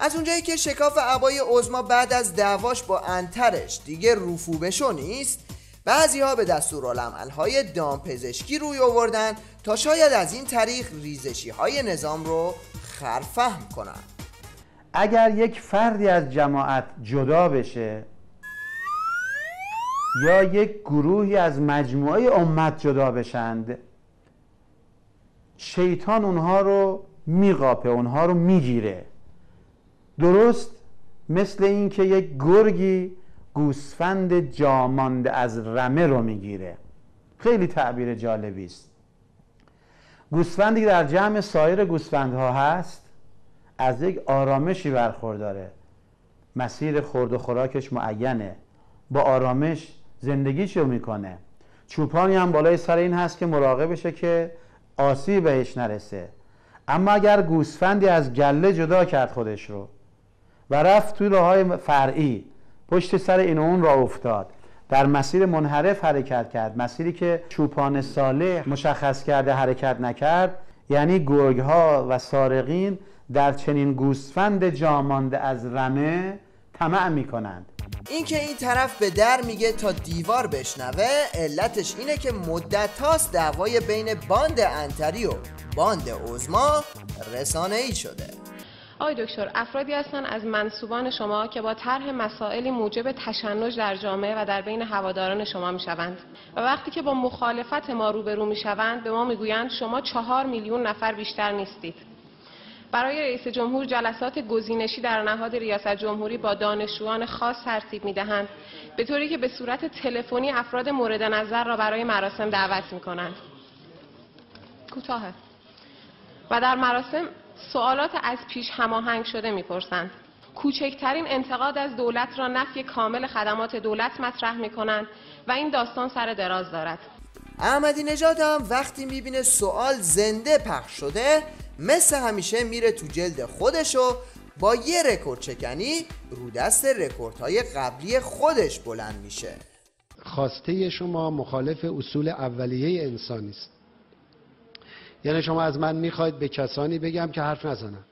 از اونجایی که شکاف عبای عظما بعد از دعواش با انترش دیگه رفو بشو نیست، بعضی ها به دستورالعمل‌های دامپزشکی روی آوردن تا شاید از این طریق ریزشی های نظام رو خرفهم کنن. اگر یک فردی از جماعت جدا بشه یا یک گروهی از مجموعه امت جدا بشند، شیطان اونها رو میقاپه، اونها رو میگیره، درست مثل این که یک گرگی گوسفند جامانده از رمه رو میگیره. خیلی تعبیر جالبی است. گوسفندی در جمع سایر گوسفندها هست، از یک آرامشی برخورداره، مسیر خورد و خوراکش معینه، با آرامش زندگیشو میکنه. چوپانی هم بالای سر این هست که مراقبشه که آسیب بهش نرسه. اما اگر گوسفندی از گله جدا کرد خودش رو و رفت توی راههای فرعی، پشت سر این و اون راه افتاد، در مسیر منحرف حرکت کرد، مسیری که چوپان صالح مشخص کرده حرکت نکرد، یعنی گرگ‌ها و سارقین در چنین گوسفند جامانده از رمه طمع میکنند. این که این طرف به در میگه تا دیوار بشنوه، علتش اینه که مدت هاست دعوای بین باند انتری و باند عظما رسانه‌ای شده. آقای دکتر، افرادی هستن از منسوبان شما که با طرح مسائلی موجب تشنج در جامعه و در بین هواداران شما میشوند و وقتی که با مخالفت ما روبرو میشوند به ما میگویند شما 4 میلیون نفر بیشتر نیستید. برای رئیس جمهور جلسات گزینشی در نهاد ریاست جمهوری با دانشجویان خاص ترتیب میدهند، به طوری که به صورت تلفنی افراد مورد نظر را برای مراسم دعوت میکنند. کوتاهه. و در مراسم سوالات از پیش هماهنگ شده میپرسند. کوچکترین انتقاد از دولت را نفی کامل خدمات دولت مطرح میکنند و این داستان سر دراز دارد. احمدی نژاد هم وقتی میبینه سوال زنده پخش شده، مثل همیشه میره تو جلد خودش و با یه رکورد چکنی رو دست رکوردهای قبلی خودش بلند میشه. خواسته شما مخالف اصول اولیه انسانی است. یعنی شما از من میخواید به کسانی بگم که حرف نزنن،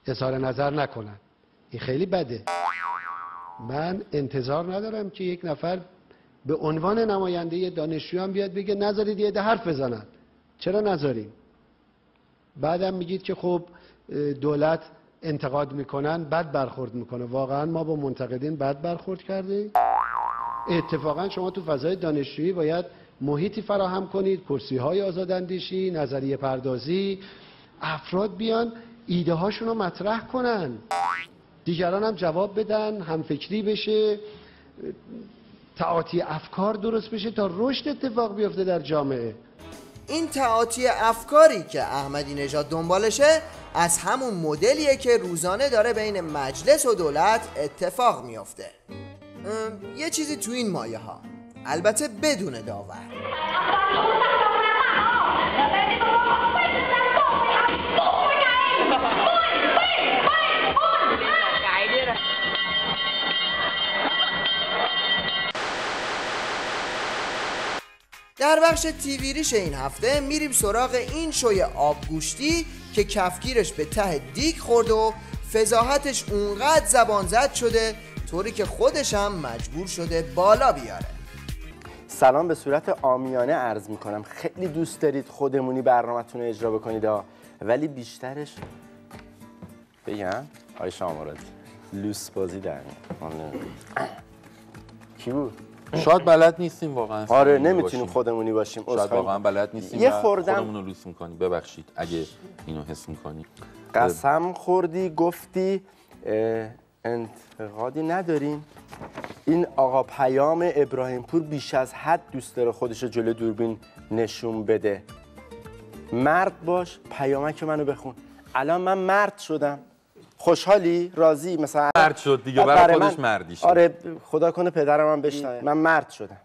اظهار نظر نکنن. این خیلی بده. من انتظار ندارم که یک نفر به عنوان نماینده دانشجویان بیاد بگه نذارید یه ده حرف بزنن. چرا نذاریم؟ بعدم میگید که خب دولت انتقاد میکنن، بد برخورد میکنه. واقعا ما با منتقدین بد برخورد کردیم؟ اتفاقا شما تو فضای دانشجویی باید محیطی فراهم کنید، کرسی‌های آزاداندیشی، نظریه پردازی، افراد بیان ایده هاشون رو مطرح کنن، دیگران هم جواب بدن، همفکری بشه، تعاطی افکار درست بشه تا رشد اتفاق بیفته در جامعه. این تعاطی افکاری که احمدی نژاد دنبالشه از همون مدلیه که روزانه داره بین مجلس و دولت اتفاق میفته. یه چیزی تو این مایه ها، البته بدون داور. در بخش تیویریش این هفته میریم سراغ این شوی آبگوشتی که کفگیرش به ته دیگ خورد و فضاحتش اونقدر زبان زد شده طوری که خودش هم مجبور شده بالا بیاره. سلام به صورت عامیانه عرض میکنم. خیلی دوست دارید خودمونی برنامه‌تون رو اجرا بکنید ولی بیشترش بگم آقای شامرادی لوس بازی در کی بود؟ شاید بلد نیستیم واقعا. آره نمیتونیم خودمونی باشیم. شاید واقعا بلد نیستیم یه و خودمون رو لوس میکنیم. ببخشید اگه اینو حس میکنی. قسم خوردی گفتی انتقادی نداریم. این آقا پیام ابراهیم پور بیش از حد دوست داره خودش رو جلو دوربین نشون بده. مرد باش، پیامک منو بخون. الان من مرد شدم. خوشحالی؟ راضی؟ مثلا مرد شد دیگه، برای خودش مردی شد. آره خدا کنه پدرم هم بشنوه. من مرد شدم.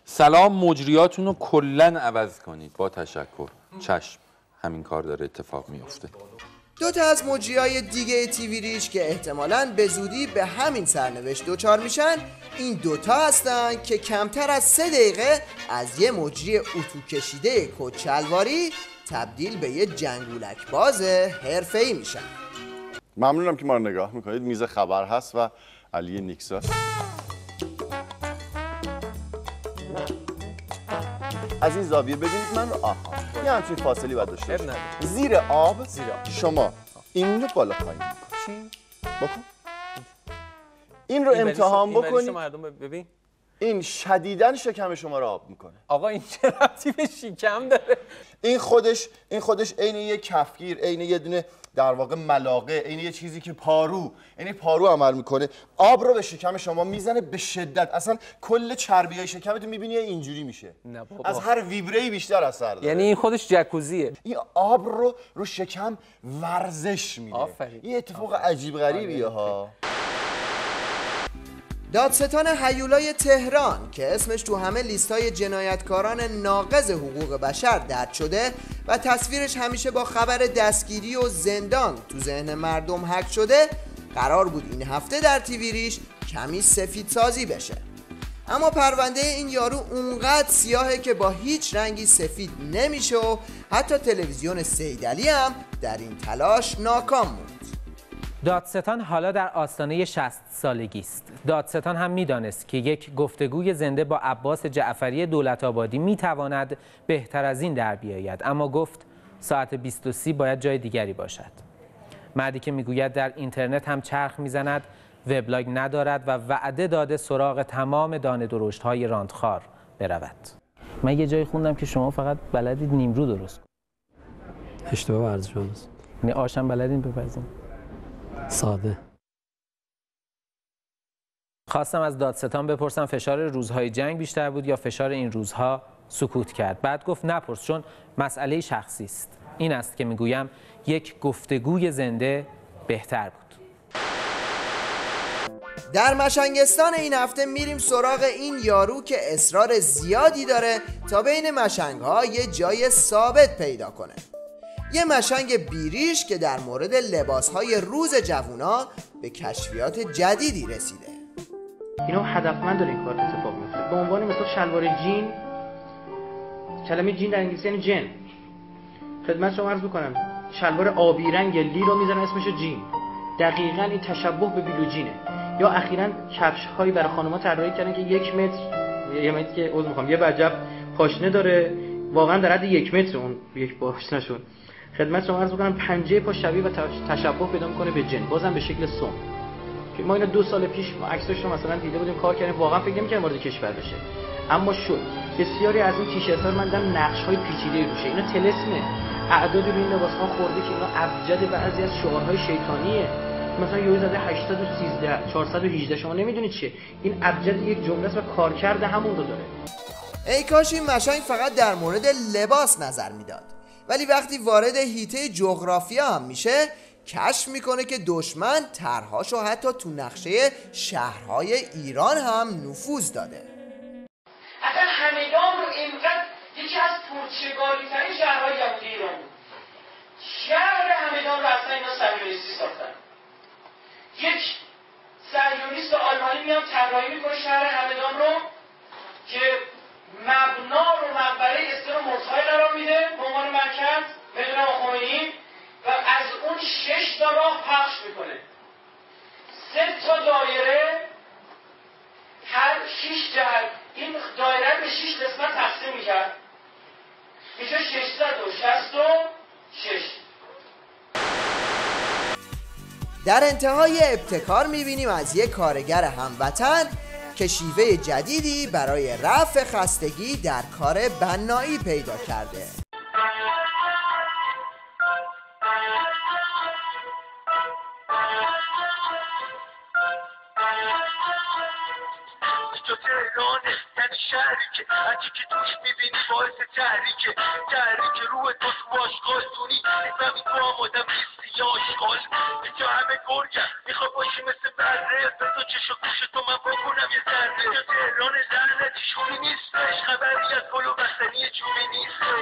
سلام، مجریاتون رو کلن عوض کنید. با تشکر. چشم، همین کار داره اتفاق میفته. دو تا از مجریای دیگه تیوی ریش که احتمالاً به زودی به همین سرنوشت دوچار میشن، این دوتا هستن که کمتر از 3 دقیقه از یه مجری اتو کشیده کچلواری تبدیل به یه جنگولک باز حرفه‌ای میشن. ممنونم که ما رو نگاه میکنید. میز خبر هست و علی نیکسا. از این زاویه ببینید من رو. آها یه همچین فاصلی باید داشته باشید. زیر آب شما این رو بالا پایین میکنید. بکن این رو امتحان بکنید. ببین این شدیداً شکم شما رو آب میکنه. آقا این چه ربطی به شکم داره؟ این خودش عین یه کفگیر، عین یه دونه در واقع ملاقه، عین یه چیزی که پارو عمل میکنه. آب رو به شکم شما میزنه به شدت. اصلا کل چربیای شکمت میبینی اینجوری میشه. نه بابا. از هر ویبره‌ای بیشتر اثر داره. یعنی این خودش جکوزیه. این آب رو شکم ورزش میده. این اتفاق عجیب غریبیه ها. دادستان هیولای تهران که اسمش تو همه لیست‌های جنایتکاران ناقض حقوق بشر درج شده و تصویرش همیشه با خبر دستگیری و زندان تو ذهن مردم حک شده، قرار بود این هفته در تیوی ریش کمی سفیدسازی بشه. اما پرونده این یارو اونقدر سیاهه که با هیچ رنگی سفید نمیشه و حتی تلویزیون سیدعلی هم در این تلاش ناکام موند. دادستان حالا در آستانه 60 سالگی است. دادستان هم میدانست که یک گفتگوی زنده با عباس جعفری دولت‌آبادی میتواند بهتر از این در بیاید، اما گفت ساعت 20:30 باید جای دیگری باشد. مردی که میگوید در اینترنت هم چرخ میزند، وبلاگ ندارد و وعده داده سراغ تمام دانه درشت‌های راندخار برود. من یه جایی خوندم که شما فقط بلدید نیمرو درست کنید. اشتباه ورزش است. یعنی آشم بلدین بپزین. ساده. خواستم از دادستان بپرسم فشار روزهای جنگ بیشتر بود یا فشار این روزها سکوت کرد. بعد گفت نپرس چون مسئله شخصی است. این است که میگویم یک گفتگوی زنده بهتر بود. در مشنگستان این هفته میریم سراغ این یارو که اصرار زیادی داره تا بین مشنگ‌ها یه جای ثابت پیدا کنه. یه مشنگ بیریش که در مورد لباسهای روز جوونا به کشفیات جدیدی رسیده. اینا هدفمند داره این کار اتفاق میفته. به عنوان مثال شلوار جین، کلمه جین در انگلیسی یعنی جن. خدمت شما عرض میکنم شلوار آبی رنگ لی رو میذارن اسمشو جین. دقیقاً این تشبه به بیلوجینه. یا اخیراً کفش هایی برای خانم‌ها طراحی کردن که 1 متر که یه وجب پاشنه داره، واقعاً در حد 1 متر اون یک پاشنه‌شون. خدمت شما عرض می‌کنم پنجه پا شبیه و تشبه پیدا می‌کنه به جن، بازم به شکل سم. که ما اینو 2 سال پیش ما عکسش رو مثلا دیده بودیم کار کردیم، واقعا فکر نمی‌کردیم وارد کشور بشه. اما شد. بسیاری از این تیشرت‌ها من دیدم نقش‌های پیچیده‌ای روشه. اینا طلسمه. اعدادی روی این لباس‌ها خورده که اینا ابجد بعضی از شعارهای شیطانیه. مثلا یوی زده 813 418 شما نمیدونید چیه. این ابجد یک جمله است و کارکرد همون رو داره. ای کاش این مشنگ فقط در مورد لباس نظر میداد، ولی وقتی وارد حیطه جغرافیا هم میشه کشف میکنه که دشمن طرحهاشو حتی تو نقشه شهرهای ایران هم نفوذ داده. اصلا همدان رو اینقدر یکی از پرچگالی‌ترین شهرهای یهودی ایران بود. شهر همدان رو اصلا اینا صهیونیستی ساختن. یک صهیونیست آلمانی میاد طراحی میکنه شهر همدان رو که مبنا رو مقبره استر مرتضی قرار میده به عنوان مرکز بدون خمینی و از اون 6 تا راه پخش میکنه. 3 تا دایره هر 6 جهت این دایره به 6 قسمت تقسیم میکرد. میشه 666. در انتهای ابتکار میبینیم از یک کارگر هموطن که شیوه جدیدی برای رفع خستگی در کار بنایی پیدا کرده. شهری که هرچی که توش میبینی باعث تحریکه روح تو آشغال دونی نمی تو هم آدم نیستی یا آشغال به جا همه گرگم میخواه باشی مثل بره بزا چش و گوش تو من بکنم یه ذره یا تهران لعنتی شومی نیستش خبری از گل و بستنی چوبی نیستش